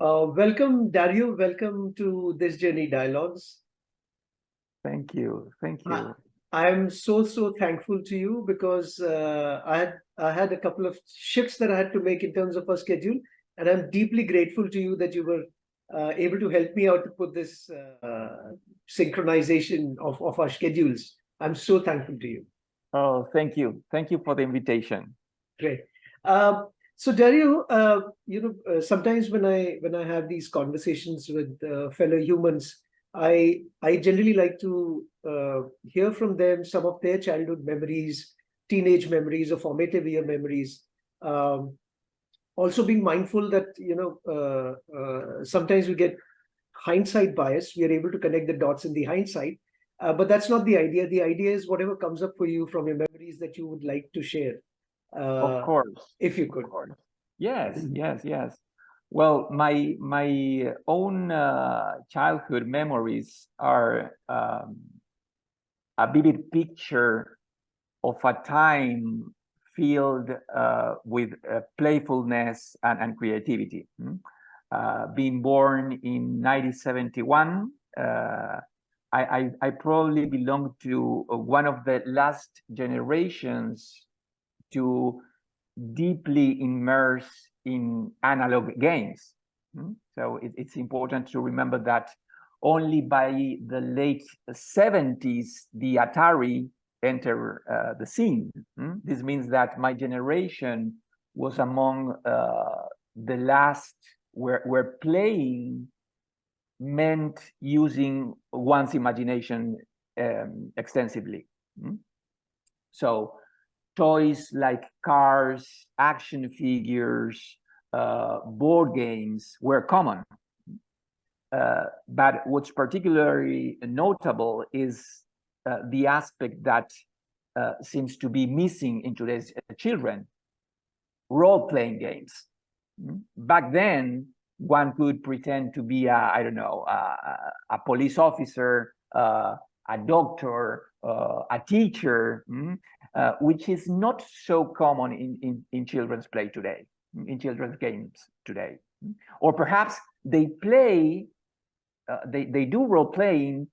Welcome, Dario. Welcome to this Journey Dialogues. Thank you. Thank you. I'm so thankful to you because I had a couple of shifts that I had to make in terms of our schedule, and I'm deeply grateful to you that you were able to help me out to put this synchronization of our schedules. I'm so thankful to you. Oh, thank you. Thank you for the invitation. Great. So Dario, sometimes when I have these conversations with fellow humans, I generally like to hear from them some of their childhood memories, teenage memories, or formative year memories. Also being mindful that sometimes we get hindsight bias. We are able to connect the dots in the hindsight, but that's not the idea. The idea is whatever comes up for you from your memories that you would like to share. Of course. If you could. Yes, yes. Well, my own childhood memories are a vivid picture of a time filled with playfulness and creativity. Being born in 1971, I probably belong to one of the last generations to deeply immerse in analog games. So it's important to remember that only by the late 70s, the Atari entered the scene. This means that my generation was among the last where playing meant using one's imagination extensively. So toys like cars, action figures, board games were common. But what's particularly notable is the aspect that seems to be missing in today's children: role-playing games. Back then, one could pretend to be a police officer, a doctor, a teacher, which is not so common in children's play today, in children's games today. Or perhaps they play, they do role playing,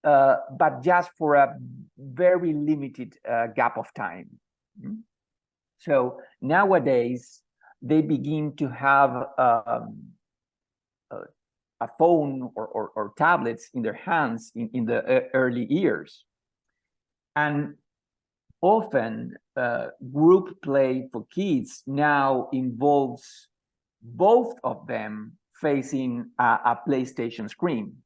but just for a very limited gap of time. So nowadays, they begin to have a phone or tablets in their hands in the early years. And often group play for kids now involves both of them facing a PlayStation screen,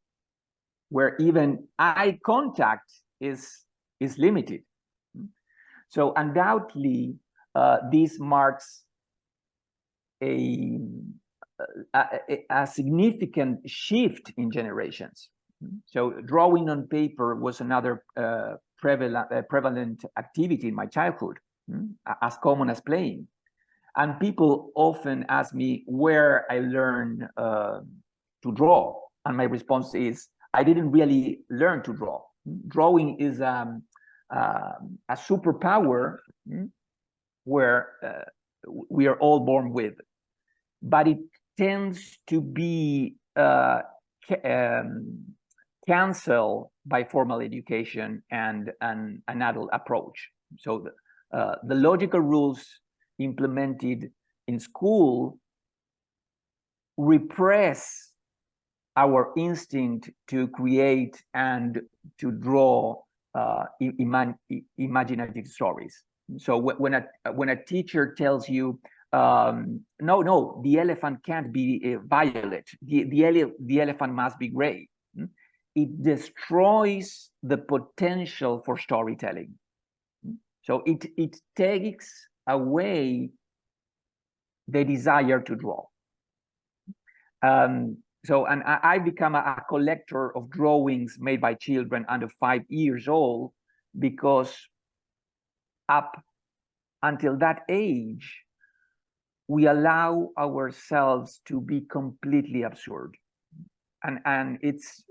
where even eye contact is limited. So undoubtedly, this marks a significant shift in generations. So drawing on paper was another prevalent activity in my childhood, as common as playing. And people often ask me where I learned to draw. And my response is, I didn't really learn to draw. Drawing is a superpower where we are all born with, but it tends to be canceled by formal education and an adult approach. So the logical rules implemented in school repress our instinct to create and to draw imaginative stories. So when a teacher tells you, no, the elephant can't be violet, the elephant must be gray, it destroys the potential for storytelling. So it takes away the desire to draw. So I become a collector of drawings made by children under 5 years old, because up until that age, we allow ourselves to be completely absurd. And it's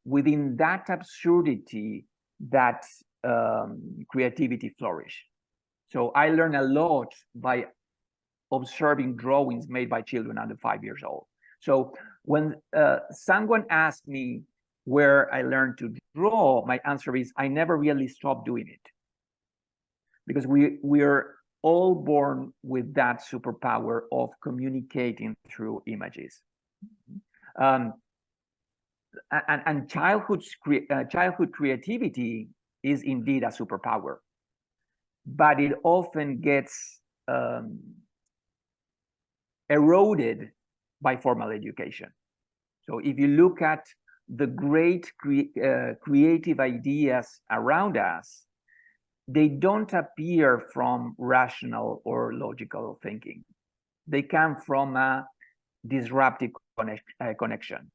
within that absurdity that creativity flourishes. So I learn a lot by observing drawings made by children under 5 years old. So when someone asks me where I learned to draw, my answer is I never really stopped doing it, because we're all born with that superpower of communicating through images. And childhood creativity is indeed a superpower, but it often gets eroded by formal education. So if you look at the great creative ideas around us, they don't appear from rational or logical thinking. They come from a disruptive connection.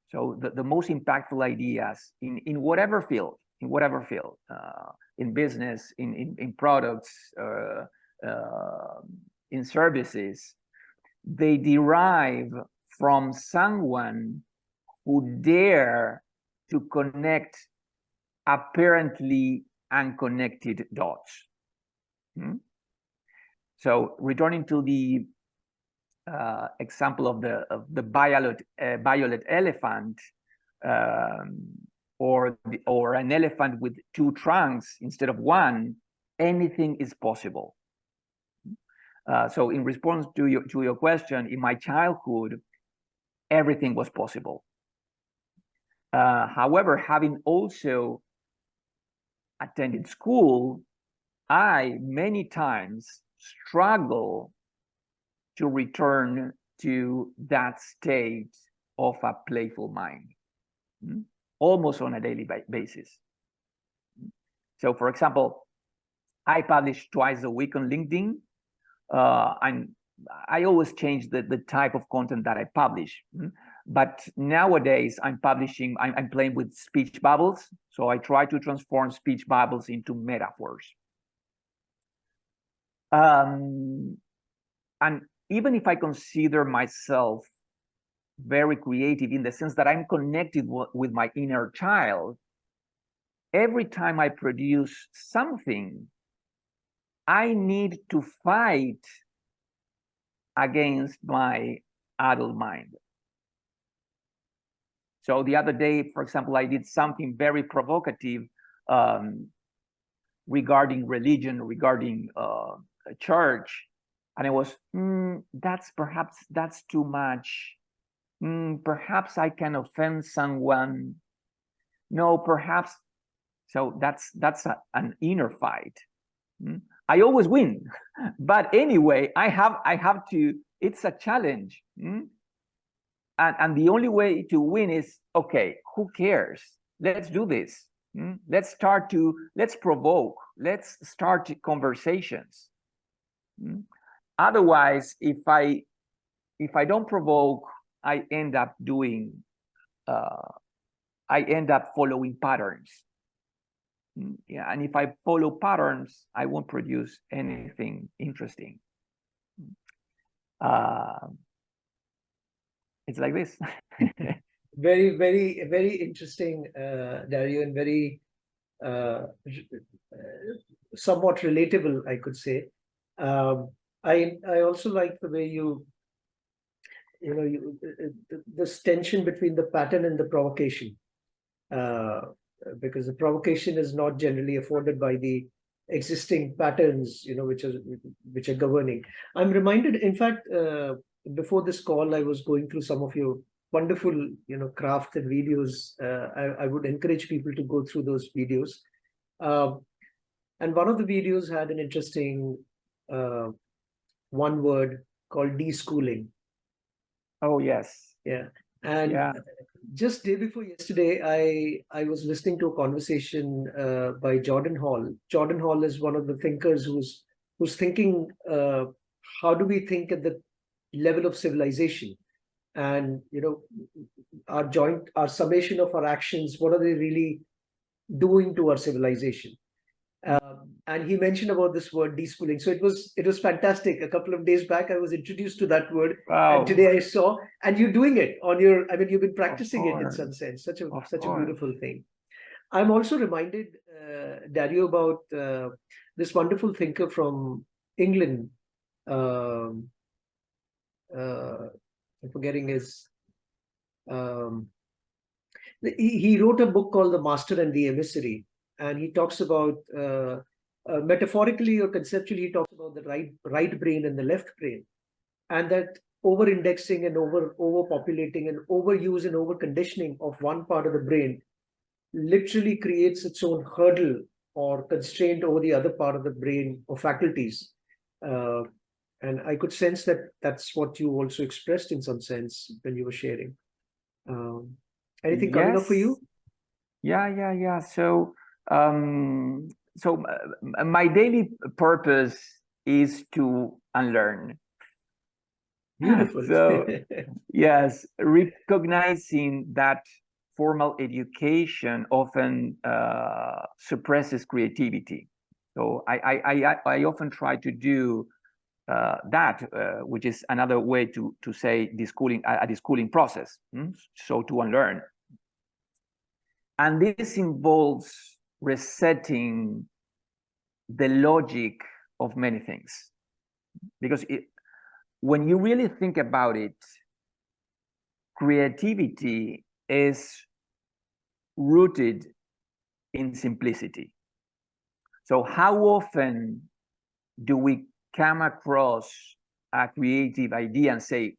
So the most impactful ideas in whatever field, in business, in products, in services, they derive from someone who dare to connect apparently unconnected dots. So returning to the example of the violet elephant, or an elephant with two trunks instead of one, anything is possible. So in response to your question, in my childhood, everything was possible. However, having also attended school, I many times struggle to return to that state of a playful mind, almost on a daily basis. So, for example, I publish twice a week on LinkedIn. I always change the type of content that I publish. But nowadays I'm playing with speech bubbles. So I try to transform speech bubbles into metaphors. And even if I consider myself very creative in the sense that I'm connected with my inner child, every time I produce something, I need to fight against my adult mind. So the other day, for example, I did something very provocative regarding religion, regarding church, and it was, that's too much. Perhaps I can offend someone. No, perhaps. So that's an inner fight. I always win, but anyway, I have to. It's a challenge. And the only way to win is, okay, who cares? Let's do this. Let's provoke. Let's start conversations. Otherwise, if I don't provoke, I end up following patterns. Yeah, and if I follow patterns, I won't produce anything interesting. It's like this. Very, very, very interesting, Dario, and very somewhat relatable, I could say. I also like the way this tension between the pattern and the provocation, because the provocation is not generally afforded by the existing patterns, which are governing. I'm reminded, in fact, before this call, I was going through some of your wonderful, crafted videos. I would encourage people to go through those videos. And one of the videos had an interesting one word called deschooling. Oh, yes. Yeah. And just day before yesterday, I was listening to a conversation by Jordan Hall. Jordan Hall is one of the thinkers who's thinking, how do we think at the level of civilization? And our summation of our actions, what are they really doing to our civilization? And he mentioned about this word deschooling. So it was fantastic. A couple of days back, I was introduced to that word, and today I saw, and you're doing it on your. I mean, you've been practicing it in some sense. Such a beautiful thing. I'm also reminded, Dario, about this wonderful thinker from England. I'm forgetting his. Um, he wrote a book called The Master and the Emissary, and he talks about metaphorically or conceptually, he talks about the right brain and the left brain, and that over-indexing and overpopulating and overuse and over-conditioning of one part of the brain literally creates its own hurdle or constraint over the other part of the brain or faculties. And I could sense that that's what you also expressed in some sense when you were sharing. Anything coming up for you? Yeah. So, my daily purpose is to unlearn. Beautiful. So, yes, recognizing that formal education often suppresses creativity. So I often try to do that, which is another way to say deschooling, a deschooling process. So to unlearn. And this involves resetting the logic of many things. Because when you really think about it, creativity is rooted in simplicity. So how often do we come across a creative idea and say,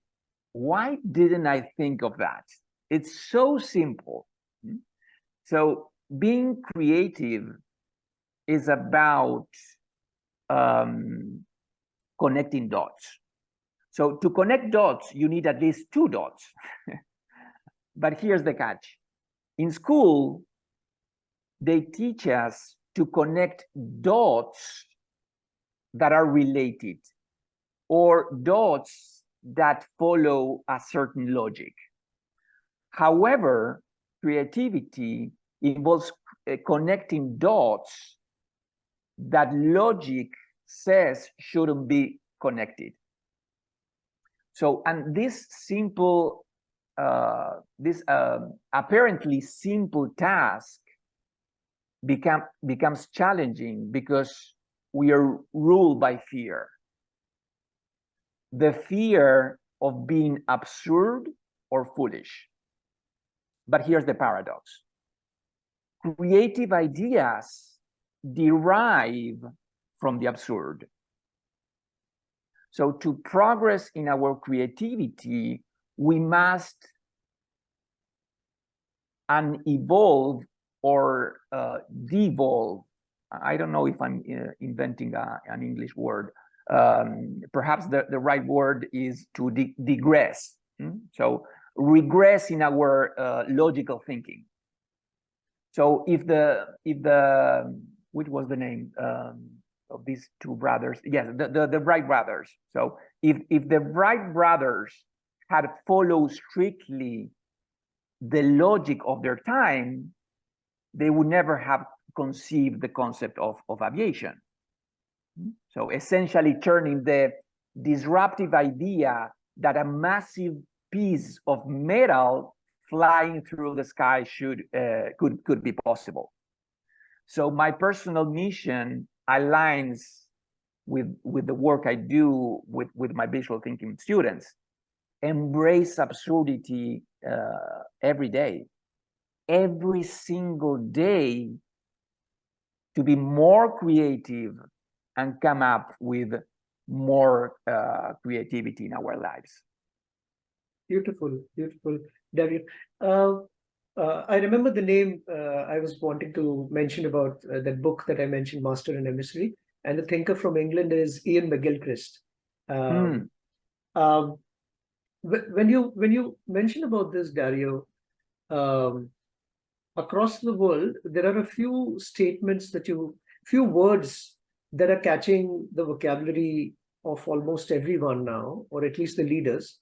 why didn't I think of that? It's so simple. So being creative is about connecting dots. So to connect dots, you need at least 2 dots. But here's the catch. In school, they teach us to connect dots that are related or dots that follow a certain logic. However, creativity involves connecting dots that logic says shouldn't be connected. So, and this simple, apparently simple task becomes challenging because we are ruled by fear. The fear of being absurd or foolish. But here's the paradox. Creative ideas derive from the absurd. So to progress in our creativity, we must unevolve or devolve. I don't know if I'm inventing an English word. Perhaps the right word is to digress. So regress in our logical thinking. So if the which was the name of these 2 brothers? Yes, the Wright brothers. So if the Wright brothers had followed strictly the logic of their time, they would never have conceived the concept of aviation. So essentially turning the disruptive idea that a massive piece of metal flying through the sky could be possible. So my personal mission aligns with the work I do with my visual thinking students. Embrace absurdity every day, every single day, to be more creative and come up with more creativity in our lives. Beautiful, beautiful, Dario. I remember the name I was wanting to mention about that book that I mentioned, Master and Emissary, and the thinker from England is Ian McGilchrist. When you mention about this, Dario, across the world, there are a few statements few words that are catching the vocabulary of almost everyone now, or at least the leaders.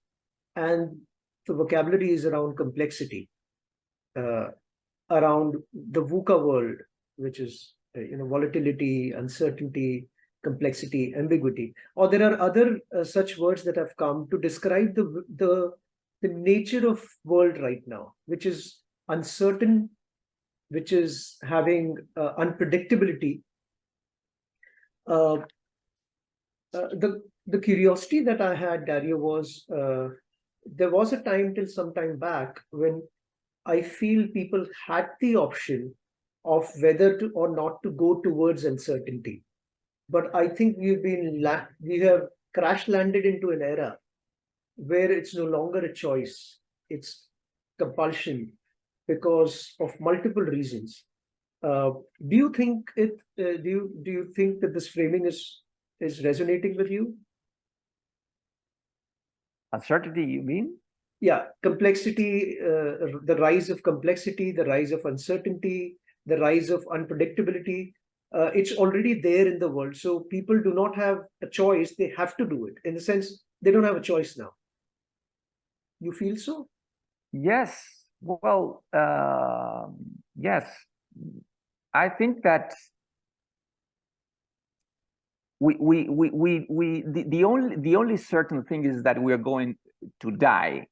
And the vocabulary is around complexity, around the VUCA world, which is volatility, uncertainty, complexity, ambiguity. Or there are other such words that have come to describe the nature of world right now, which is uncertain, which is having unpredictability. The curiosity that I had, Dario, was there was a time till some time back when I feel people had the option of whether to or not to go towards uncertainty. But I think we have crash landed into an era where it's no longer a choice, it's compulsion because of multiple reasons. Uh, do you think do you think that this framing is resonating with you? Uncertainty, you mean? Yeah, complexity, the rise of complexity, the rise of uncertainty, the rise of unpredictability. It's already there in the world. So people do not have a choice. They have to do it. In the sense, they don't have a choice now. You feel so? Yes. Well, yes. I think that the only certain thing is that we are going to die.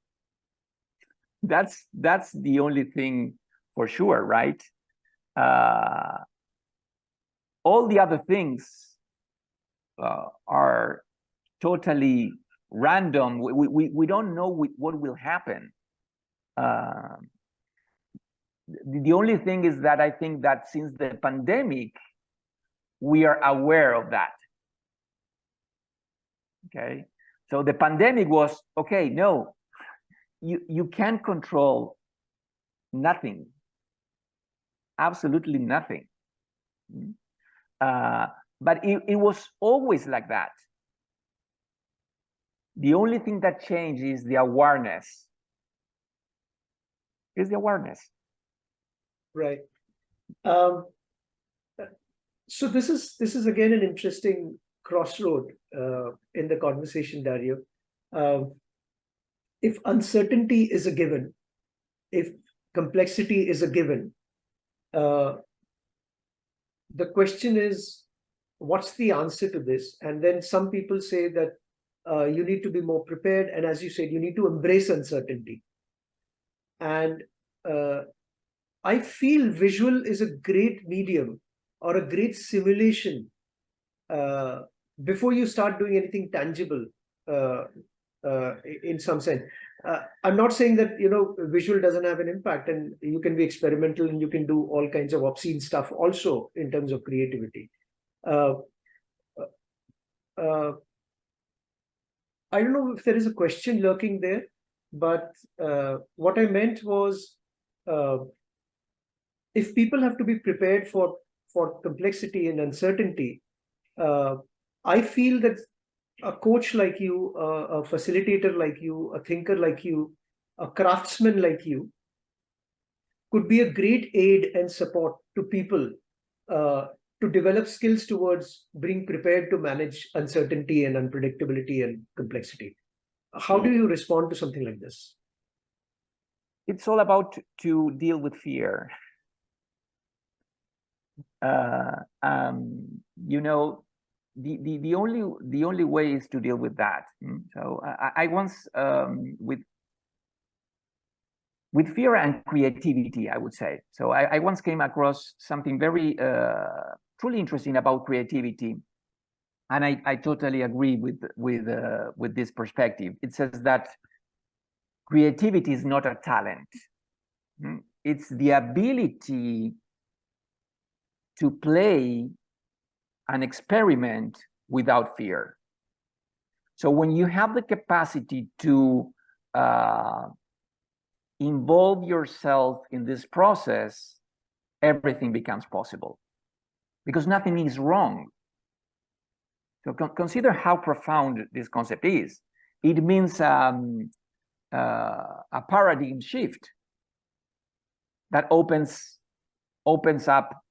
That's the only thing for sure, right? All the other things are totally random. We don't know what will happen. The only thing is that I think that since the pandemic, we are aware of that. Okay, so the pandemic was okay. No, you can't control nothing, absolutely nothing. But it was always like that. The only thing that changed is the awareness. Is the awareness. Right. So this is again an interesting crossroad in the conversation, Dario. Um, if uncertainty is a given, if complexity is a given, uh, the question is, what's the answer to this? And then some people say that you need to be more prepared, and as you said, you need to embrace uncertainty. And I feel visual is a great medium or a great simulation before you start doing anything tangible uh, in some sense. I'm not saying that visual doesn't have an impact, and you can be experimental and you can do all kinds of obscene stuff also in terms of creativity. Uh, uh, I don't know if there is a question lurking there, but what I meant was, uh, if people have to be prepared for complexity and uncertainty, uh, I feel that a coach like you, a facilitator like you, a thinker like you, a craftsman like you, could be a great aid and support to people uh, to develop skills towards being prepared to manage uncertainty and unpredictability and complexity. How do you respond to something like this? It's all about to deal with fear. You know, the only way is to deal with that. So I once with fear and creativity, I would say. So I once came across something very truly interesting about creativity, and I totally agree with this perspective. It says that creativity is not a talent; it's the ability to play and experiment without fear. So when you have the capacity to involve yourself in this process, everything becomes possible because nothing is wrong. So consider how profound this concept is. It means a paradigm shift that opens up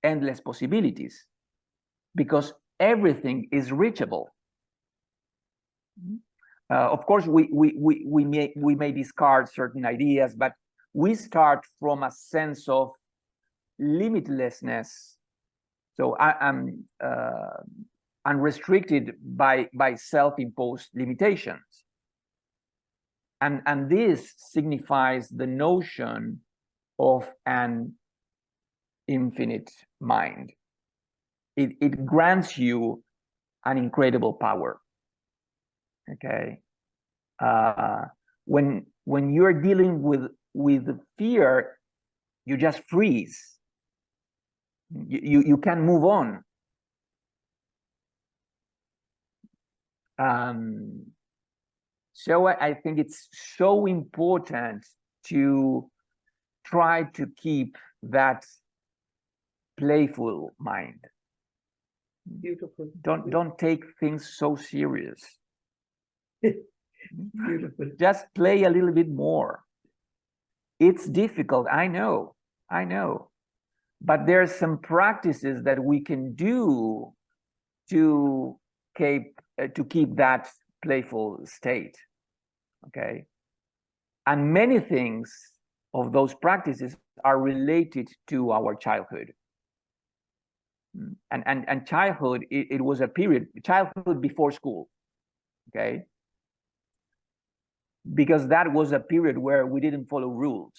endless possibilities because everything is reachable. Of course, we may discard certain ideas, but we start from a sense of limitlessness. So I'm unrestricted by self-imposed limitations, and this signifies the notion of an infinite mind. It grants you an incredible power. Okay. when you're dealing with fear, you just freeze. You can't move on. So I think it's so important to try to keep that playful mind. Beautiful. Don't take things so serious. Beautiful. Just play a little bit more. It's difficult, I know, but there are some practices that we can do to keep that playful state. Okay, and many things of those practices are related to our childhood. And childhood, it was a period, childhood before school. Okay, because that was a period where we didn't follow rules.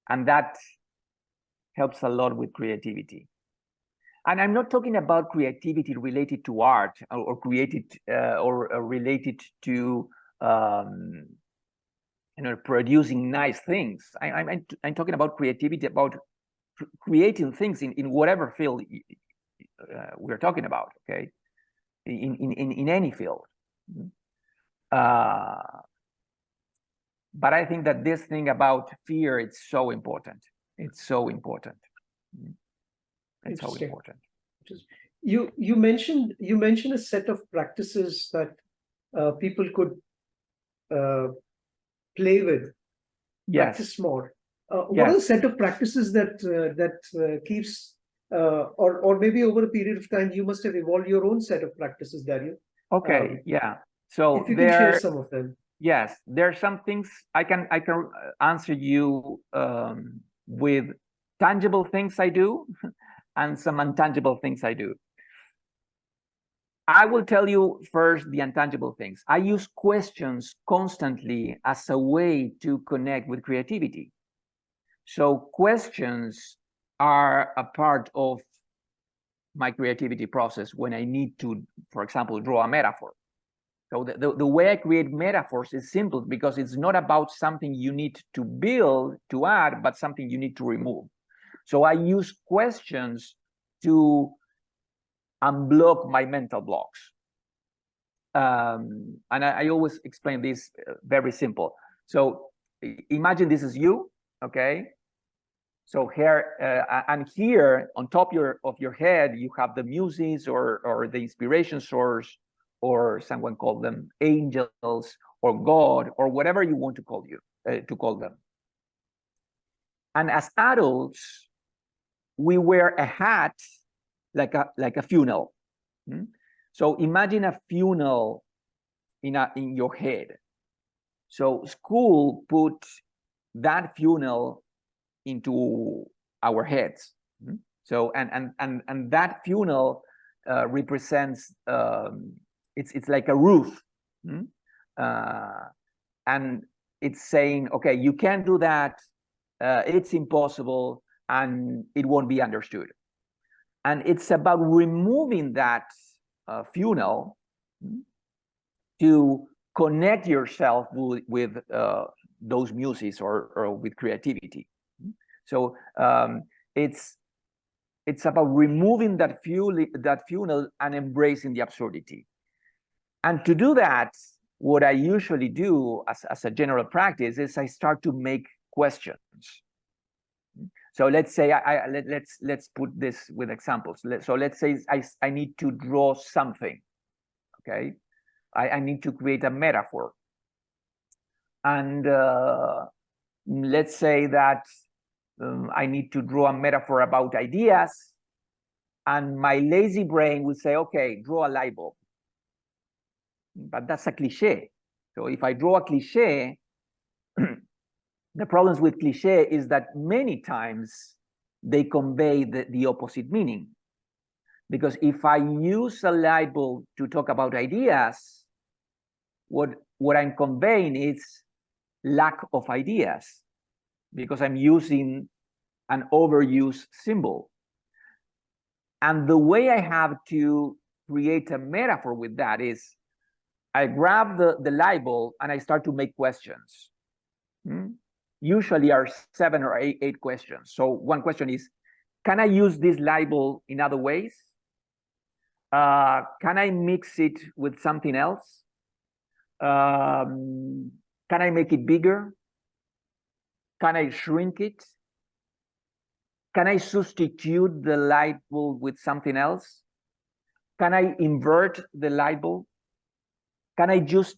And that helps a lot with creativity. And I'm not talking about creativity related to art or related to producing nice things. I'm talking about creativity, about creating things in whatever field we're talking about. Okay, in any field. But I think that this thing about fear, it's so important. It's so important. It's so important. You mentioned a set of practices that people could play with, practice more. What are the set of practices that keeps or maybe over a period of time you must have evolved your own set of practices, Dario? Okay, yeah. So if you can share some of them. Yes, there are some things I can answer you with tangible things I do and some intangible things I do. I will tell you first the intangible things. I use questions constantly as a way to connect with creativity. So questions are a part of my creativity process when I need to, for example, draw a metaphor. So the way I create metaphors is simple because it's not about something you need to build, to add, but something you need to remove. So I use questions to unblock my mental blocks. And I always explain this very simple. So imagine this is you, okay? So here and here on top of your head, you have the muses or the inspiration source, or someone called them angels or God or whatever you want to call them. And as adults, we wear a hat like a funnel. So imagine a funnel in your head. So school put that funnel into our heads. So and that funnel represents it's like a roof, and it's saying, okay, you can't do that, it's impossible, and it won't be understood. And it's about removing that funnel to connect yourself with those muses or with creativity. So it's about removing that funnel and embracing the absurdity. And to do that, what I usually do as a general practice is I start to make questions. So let's say let's put this with examples. So let's say I need to draw something. Okay, I need to create a metaphor. And let's say that I need to draw a metaphor about ideas, and my lazy brain will say, okay, draw a light bulb. But that's a cliche. So if I draw a cliche, the problems with cliche is that many times they convey the opposite meaning. Because if I use a light bulb to talk about ideas, what I'm conveying is lack of ideas, because I'm using an overused symbol. And the way I have to create a metaphor with that is I grab the light bulb and I start to make questions. Usually are 7 or 8 questions. So one question is, can I use this light bulb in other ways? Can I mix it with something else? Can I make it bigger? Can I shrink it? Can I substitute the light bulb with something else? Can I invert the light bulb? Can I just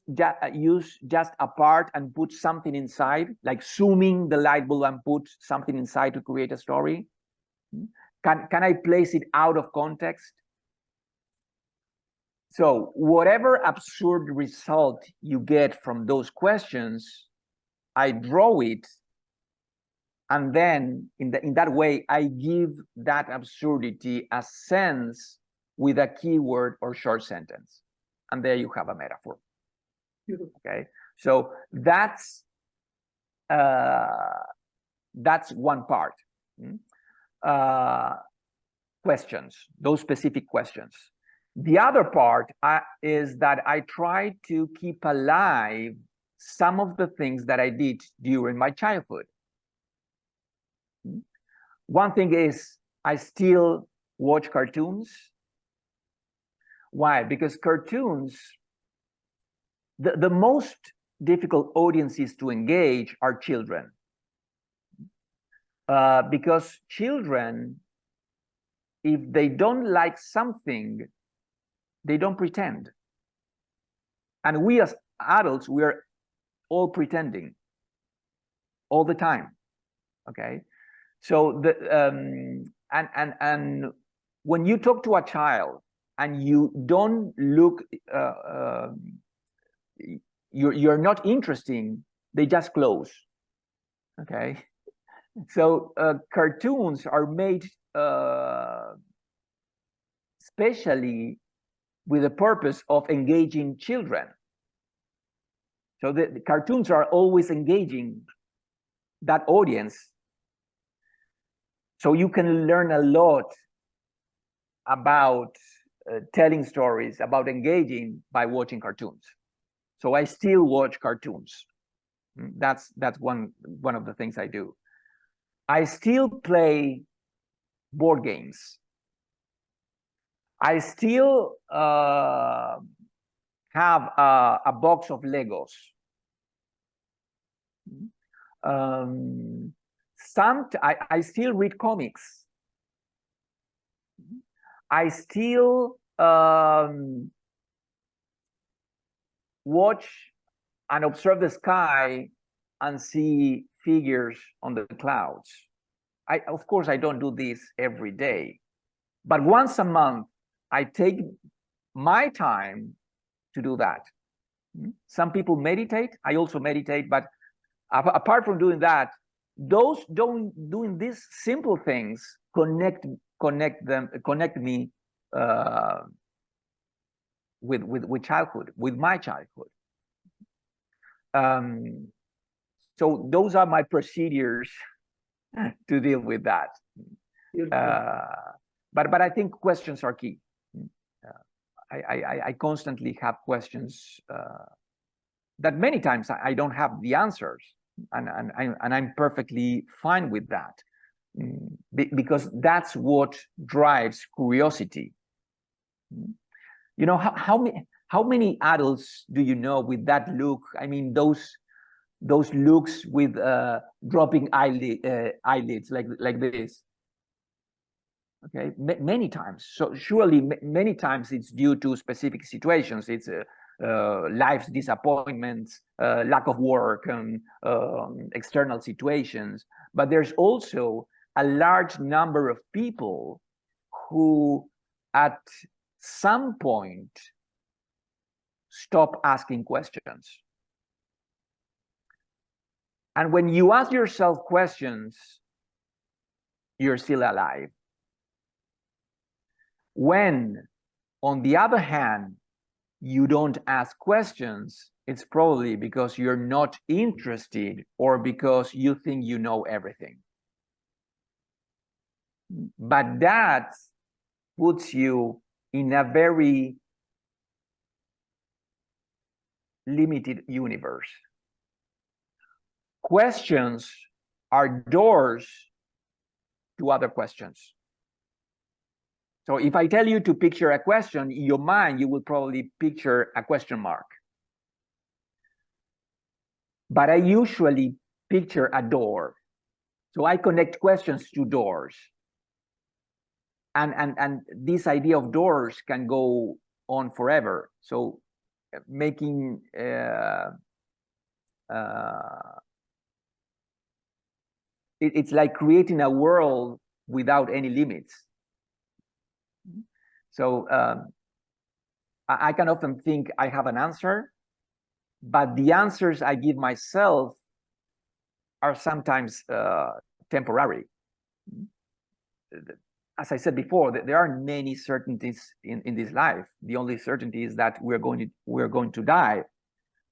use just a part and put something inside, like zooming the light bulb and put something inside to create a story? Can I place it out of context? So whatever absurd result you get from those questions, I draw it, and then in that way, I give that absurdity a sense with a keyword or short sentence. And there you have a metaphor. Beautiful. Okay, so that's one part. Questions, those specific questions. The other part is that I try to keep alive some of the things that I did during my childhood. One thing is I still watch cartoons. Why? Because cartoons, the most difficult audiences to engage are children. Because children, if they don't like something, they don't pretend. And we as adults, we are all pretending all the time. Okay, so and when you talk to a child and you don't look, you're not interesting, they just close. Okay, so cartoons are made especially with the purpose of engaging children. So the cartoons are always engaging that audience. So you can learn a lot about telling stories, about engaging by watching cartoons. So I still watch cartoons. That's one of the things I do. I still play board games. I still have a box of Legos. I still read comics. I still watch and observe the sky and see figures on the clouds. Of course, I don't do this every day, but once a month, I take my time to do that. Some people meditate. I also meditate, but apart from doing that, those doing these simple things connect me with childhood, with my childhood. So those are my procedures to deal with that. But I think questions are key. I constantly have questions that many times I don't have the answers, and I'm perfectly fine with that, because that's what drives curiosity. You know, how many adults do you know with that look? I mean, those looks with dropping eyelids like this. Okay, many times. So surely many times it's due to specific situations. It's life's disappointments, lack of work, and external situations. But there's also a large number of people who at some point stop asking questions. And when you ask yourself questions, you're still alive. When, on the other hand, you don't ask questions, it's probably because you're not interested or because you think you know everything. But that puts you in a very limited universe. Questions are doors to other questions. So if I tell you to picture a question, in your mind, you will probably picture a question mark. But I usually picture a door. So I connect questions to doors. And this idea of doors can go on forever. So making it's like creating a world without any limits. So I can often think I have an answer, but the answers I give myself are sometimes temporary. As I said before, there are many certainties in this life. The only certainty is that we're going to die,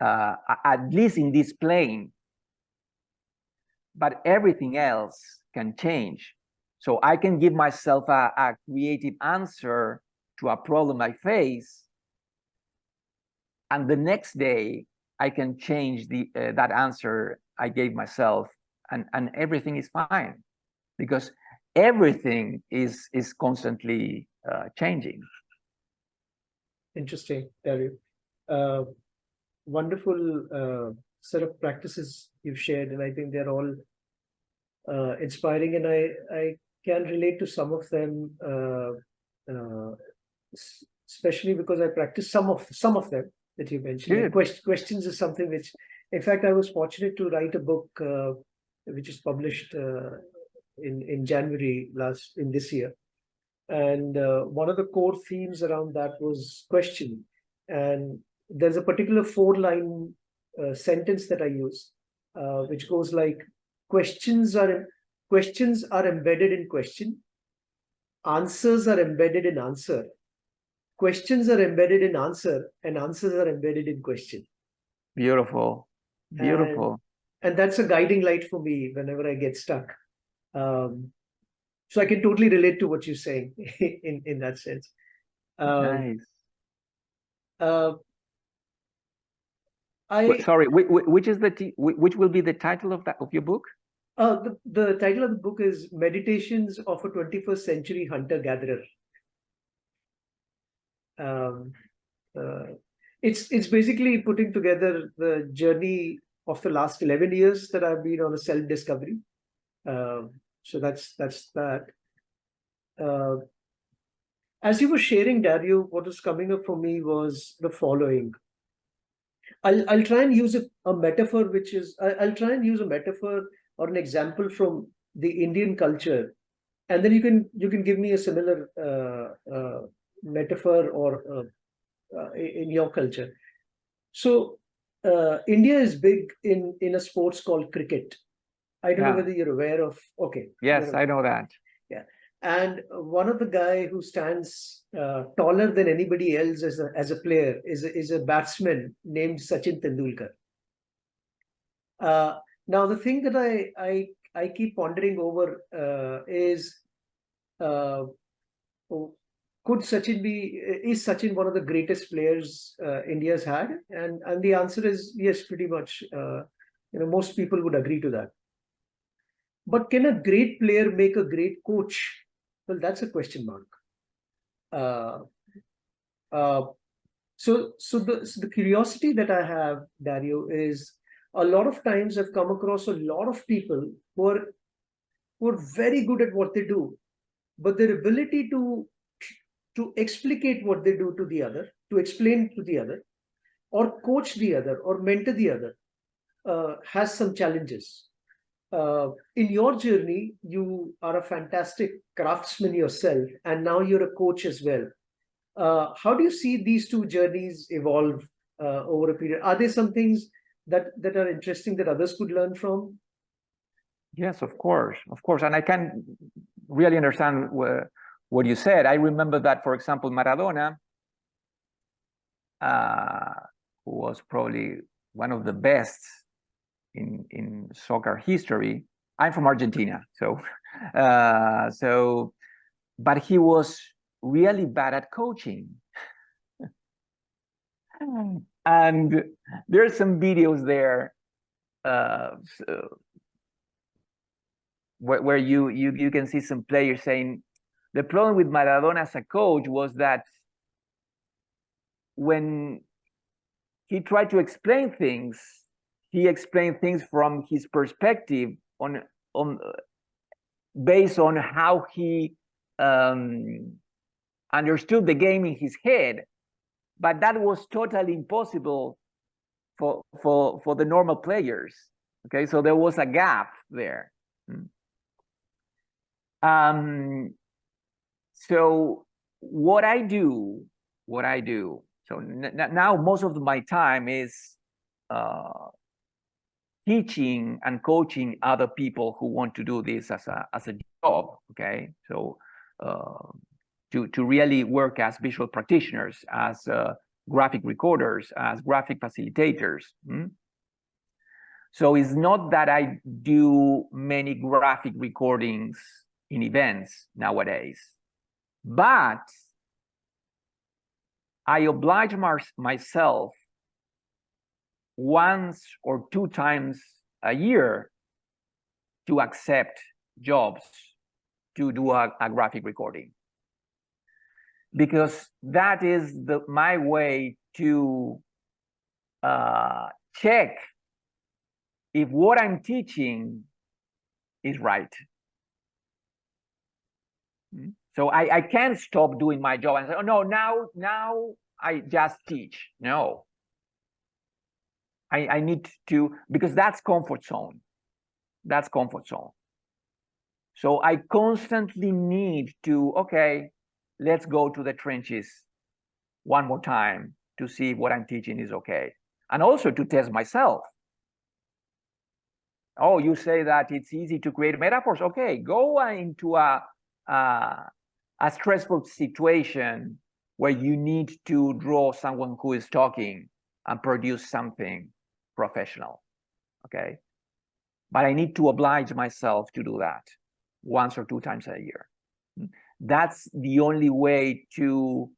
at least in this plane. But everything else can change. So I can give myself a creative answer to a problem I face, and the next day I can change that answer I gave myself, and everything is fine, because everything is constantly changing. Interesting, Dario. Wonderful set of practices you've shared, and I think they're all inspiring, and I can relate to some of them, especially because I practice some of them that you mentioned. Like questions is something which, in fact, I was fortunate to write a book which is published in January in this year, and one of the core themes around that was question. And there's a particular 4-line sentence that I use, which goes like: questions are embedded in question, answers are embedded in answer, questions are embedded in answer, and answers are embedded in question. Beautiful, beautiful. And that's a guiding light for me whenever I get stuck. So I can totally relate to what you're saying in that sense. Nice. Sorry, which will be the title of your book? The title of the book is Meditations of a 21st Century Hunter-Gatherer. It's basically putting together the journey of the last 11 years that I've been on a self-discovery. So that's that. As you were sharing, Dario, what was coming up for me was the following. I'll try and use a metaphor, which is I'll try and use a metaphor or an example from the Indian culture, and then you can give me a similar metaphor or in your culture. So India is big in a sports called cricket. I don't know whether you're aware of. Okay. Yes, I know that. Yeah. And one of the guy who stands taller than anybody else as a player is a batsman named SachinTendulkar. Now the thing that I keep pondering over is is Sachin one of the greatest players India's had? And the answer is yes, pretty much. Most people would agree to that. But can a great player make a great coach? Well, that's a question mark. So the curiosity that I have, Dario, is a lot of times I've come across a lot of people who are very good at what they do, but their ability to explicate what they do to the other, to explain to the other, or coach the other, or mentor the other, has some challenges. In your journey, you are a fantastic craftsman yourself, and now you're a coach as well. How do you see these two journeys evolve over a period? Are there some things that are interesting that others could learn from? Yes, of course, and I can really understand what you said. I remember that, for example, Maradona, who was probably one of the best in soccer history. I'm from Argentina, but he was really bad at coaching. And there's some videos there where you can see some players saying the problem with Maradona as a coach was that when he tried to explain things, he explained things from his perspective on based on how he understood the game in his head, but that was totally impossible for the normal players. Okay, so there was a gap there. So what I do, so now most of my time is teaching and coaching other people who want to do this as a job. Okay, so to really work as visual practitioners, as graphic recorders, as graphic facilitators. So it's not that I do many graphic recordings in events nowadays, but I oblige myself once or two times a year to accept jobs to do a graphic recording, because that is my way to check if what I'm teaching is right. So I can't stop doing my job and say, oh no, now I just teach. No. I need to, because that's comfort zone. That's comfort zone. So I constantly need to, okay, let's go to the trenches one more time to see if what I'm teaching is okay. And also to test myself. Oh, you say that it's easy to create metaphors. Okay, go into a stressful situation where you need to draw someone who is talking and produce something professional. Okay, but I need to oblige myself to do that once or two times a year. That's the only way to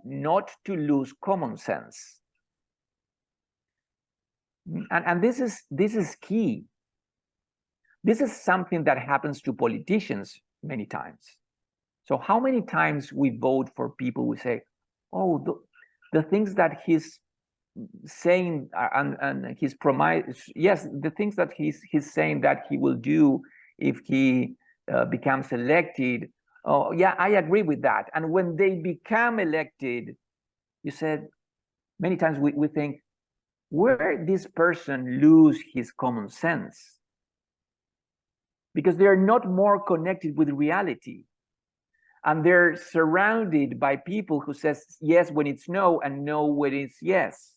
not to lose common sense. And this is key. This is something that happens to politicians many times. So how many times we vote for people who say, oh, the things that he's saying and his promise, yes, the things that he's saying that he will do if he becomes elected, oh yeah, I agree with that. And when they become elected, you said many times we think, where this person lose his common sense? Because they're not more connected with reality. And they're surrounded by people who says yes when it's no and no when it's yes.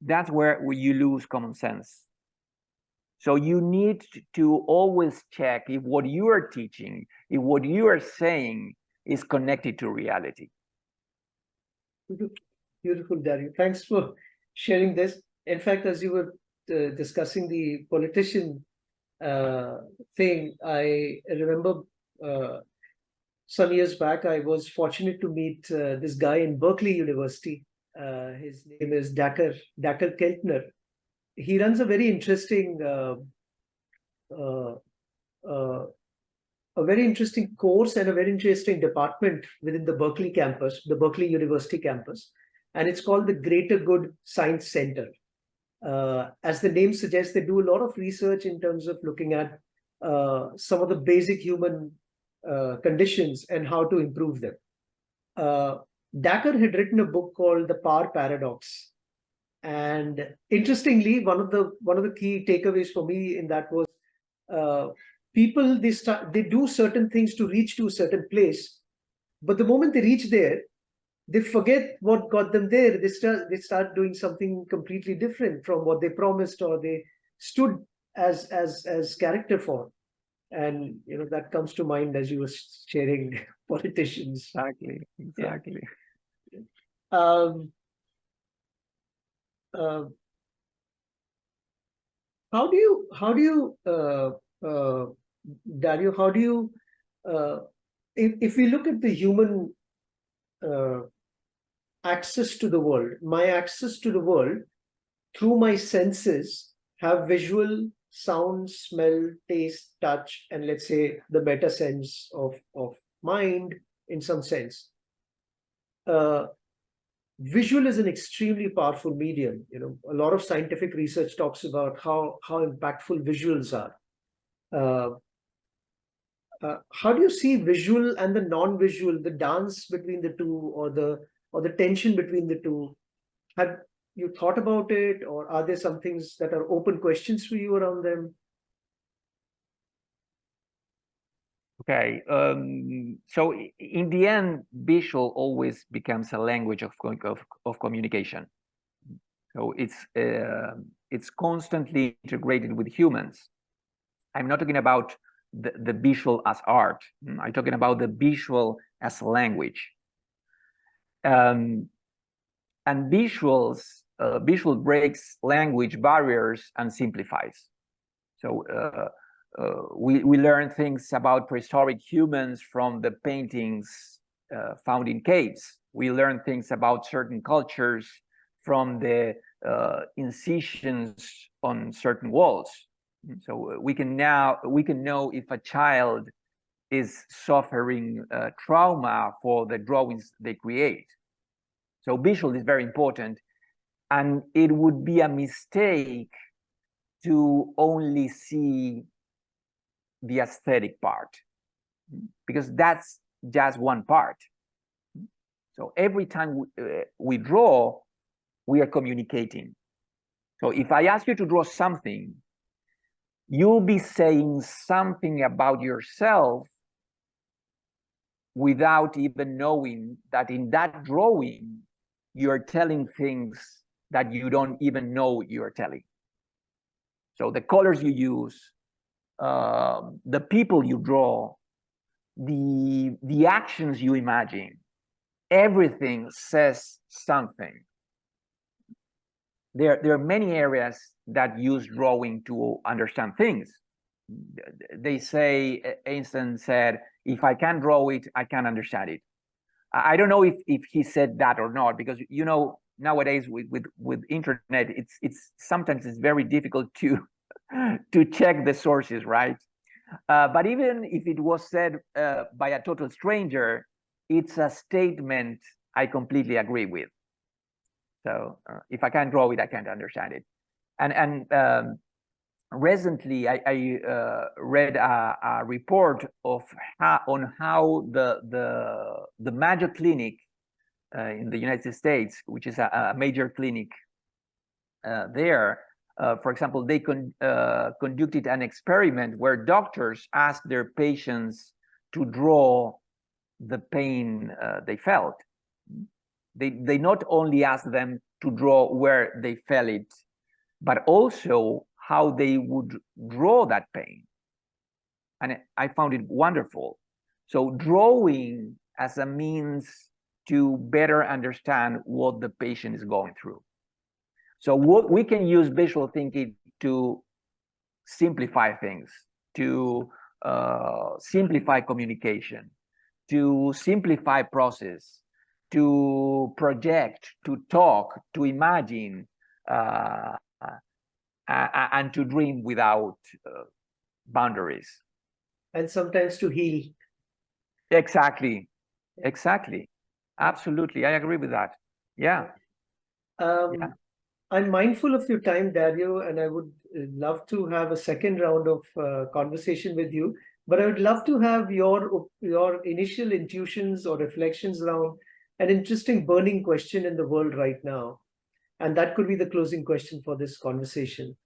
That's where you lose common sense. So you need to always check if what you are teaching, if what you are saying is connected to reality. Beautiful, Dario. Thanks for sharing this. In fact, as you were discussing the politician thing, I remember some years back, I was fortunate to meet this guy in Berkeley University. His name is Dacker Keltner. He runs a very interesting course and a very interesting department within the Berkeley campus, the Berkeley University campus, and it's called the Greater Good Science Center. As the name suggests, they do a lot of research in terms of looking at some of the basic human conditions and how to improve them. Dacker had written a book called The Power Paradox, and interestingly, one of the key takeaways for me in that was people they do certain things to reach to a certain place, but the moment they reach there, they forget what got them there. They start doing something completely different from what they promised or they stood as character for. And that comes to mind as you were sharing politicians. Exactly. Yeah. How do you Dario, how do you if we look at the human access to the world, my access to the world through my senses have visual, sound, smell, taste, touch, and let's say the meta sense of mind in some sense. Visual is an extremely powerful medium. You know, a lot of scientific research talks about how impactful visuals are. How do you see visual and the non-visual, the dance between the two, or the tension between the two? Have you thought about it, or are there some things that are open questions for you around them? Okay, so in the end, visual always becomes a language of communication. So it's constantly integrated with humans. I'm not talking about the visual as art. I'm talking about the visual as language. And visual breaks language barriers and simplifies. So we learn things about prehistoric humans from the paintings found in caves. We learn things about certain cultures from the incisions on certain walls. So we can know if a child is suffering trauma for the drawings they create. So visual is very important, and it would be a mistake to only see the aesthetic part, because that's just one part. So every time we draw, we are communicating. So if I ask you to draw something, you'll be saying something about yourself without even knowing that in that drawing, you're telling things that you don't even know you're telling. So the colors you use, the people you draw, the actions you imagine, everything says something. There are many areas that use drawing to understand things. They say, Einstein said, if I can draw it, I can understand it. I don't know if he said that or not, because you know nowadays with internet, it's sometimes it's very difficult to to check the sources, right? But even if it was said by a total stranger, it's a statement I completely agree with. So if I can't draw it, I can't understand it. And recently, I read a report of on how the Mayo Clinic in the United States, which is a major clinic there, for example, they conducted an experiment where doctors asked their patients to draw the pain they felt. They not only asked them to draw where they felt it, but also how they would draw that pain. And I found it wonderful. So drawing as a means to better understand what the patient is going through. So we can use visual thinking to simplify things, to simplify communication, to simplify process, to project, to talk, to imagine, and to dream without boundaries. And sometimes to heal. Exactly. Absolutely. I agree with that. Yeah. Yeah. I'm mindful of your time, Dario, and I would love to have a second round of conversation with you. But I would love to have your initial intuitions or reflections around an interesting burning question in the world right now. And that could be the closing question for this conversation.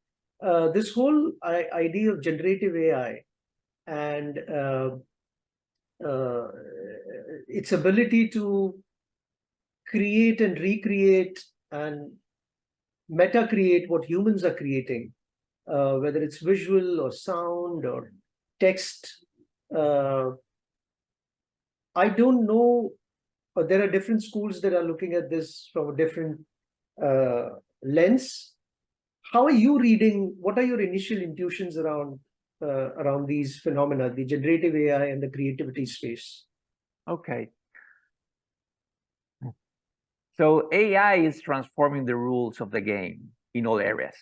This whole idea of generative AI and its ability to create and recreate and meta create what humans are creating, whether it's visual or sound or text. I don't know, there are different schools that are looking at this from a different lens. How are you reading? What are your initial intuitions around these phenomena, the generative AI and the creativity space? Okay. So AI is transforming the rules of the game in all areas.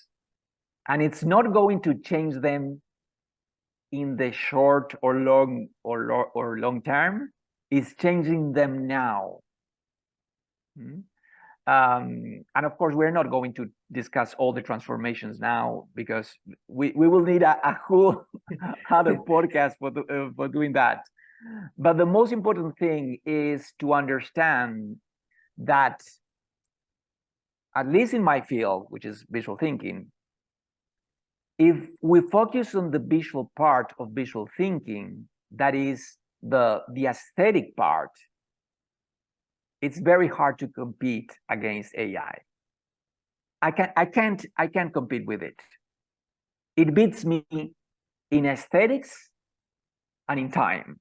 And it's not going to change them in the short or long term. It's changing them now. And of course, we're not going to discuss all the transformations now because we will need a whole other podcast for doing that. But the most important thing is to understand that, at least in my field, which is visual thinking, if we focus on the visual part of visual thinking, that is the aesthetic part, it's very hard to compete against AI. I can't compete with it. It beats me in aesthetics and in time,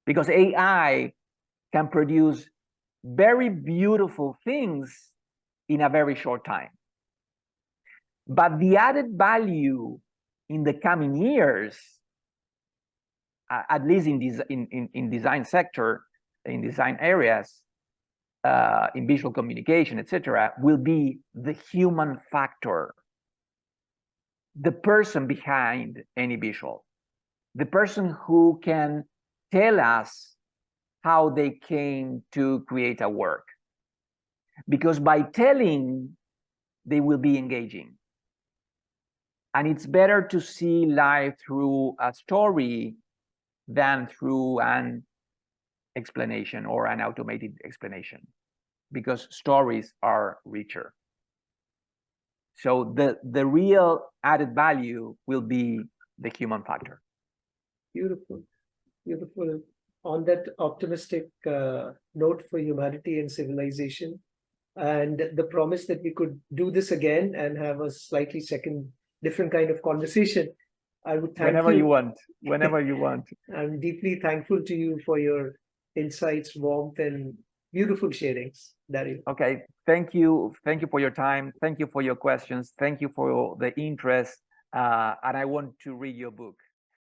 because AI can produce very beautiful things in a very short time. But the added value in the coming years, at least in design sector, in design areas, in visual communication, etc., will be the human factor, the person behind any visual, the person who can tell us how they came to create a work. Because by telling, they will be engaging. And it's better to see life through a story than through an explanation or an automated explanation, because stories are richer. So the real added value will be the human factor. Beautiful, beautiful. On that optimistic note for humanity and civilization, and the promise that we could do this again and have a slightly different kind of conversation, I would thank whenever you. Whenever you want. I'm deeply thankful to you for your insights, warmth, and beautiful sharings, Dario. Okay, thank you for your time. Thank you for your questions. Thank you for the interest. And I want to read your book.